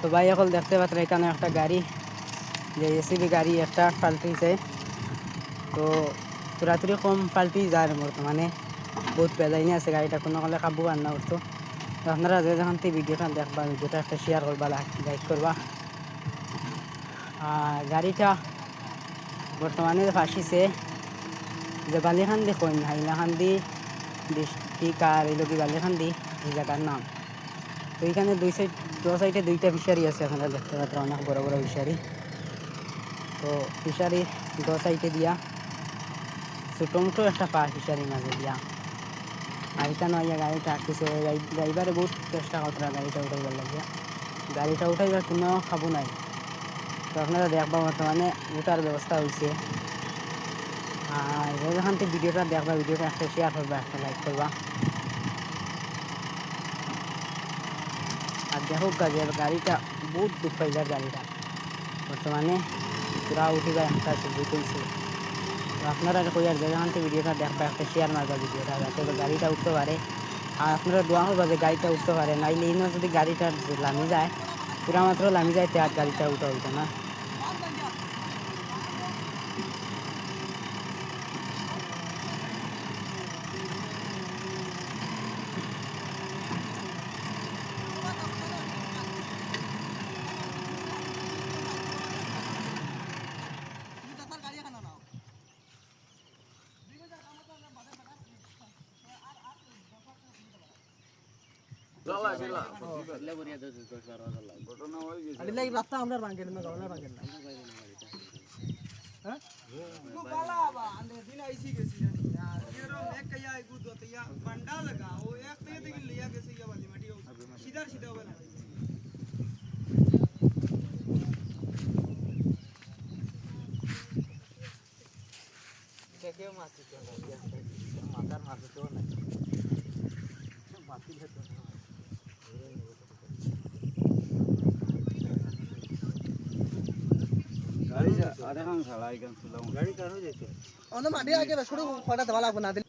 তো ভাই এখন দেখতে পাচ্ছেন এখানে একটা গাড়ি, যে এসিবি গাড়ি একটা পাল্টিছে। তো তুরাতুরি কম পাল্টি যায় বর্তমানে, বহুত পেজাইনি আছে গাড়িটা, কোনো কলে কাবু আর না উঠতো। তো আপনারা যে যখন ভিডিওটা দেখবা, ভিডিওটা একটা শেয়ার করবা, লাইক করবা। আর গাড়িটা বর্তমানে ফাঁসিছে যে বালিখান্দি কইন, হাইলাকান্দি ডিস্ট্রিক্ট আর এই লোক বালিখান্দি এই জায়গার নাম। তো এইখানে দু সাইডে দুইটা ফিশারি আছে, আপনারা দেখতে পাচ্ছেন অনেক বড় বড় ফিশারি। তো ফিশারি দু সাইডে দিয়া ছোটো মোটো একটা পা ফিশারির মাঝে দিয়া, আর এখানে গাড়িটা আটকেছে। ড্রাইভারে বহুত চেষ্টা করতে গাড়িটা উঠাইবার লাগিয়া, গাড়িটা উঠাইবার কোনো খাবো নাই। তো আপনারা দেখবা বর্তমানে উঠার ব্যবস্থা হয়েছে। আর যেখান থেকে ভিডিওটা দেখবা, ভিডিওটা একটা শেয়ার করবা, একটা লাইক করবা। আর দেখো যে গাড়িটা বহুত দুঃখ পাইলার, গাড়িটা বর্তমানে পুরা উঠিবা একটা ছবি তুলছে। তো আপনারা কই আর যেখান থেকে ভিডিওটা দেখবা, একটা শেয়ার মারবা ভিডিওটা, যাতে গাড়িটা উঠতে পারে। আর আপনারা দোয়া করবা যে গাড়িটা উঠতে পারে, নাইলে ইনো যদি গাড়িটা লামি যায়, পুরা মাত্র লামি যায়, আর গাড়িটা উঠা হইতো না। রাস্তা আমরা ভাঙেন না, গাওলা ভাঙেন না। হ্যাঁ গালা বা আন্ডে দিন আইছি গেছি यार येरो मैं कया आगु दोतिया बंडा लगा वो एक ते लिया कैसे ये वाली मटी सीधा सीधा बना के माती तो मातार माती तो ना माती है तो गाड़ी आधे काम साला आइकन सुलाऊं गाड़ी कहाँ जाते हैं? ओने माटी आके बस छोड़ो खड़ा दबा लागू ना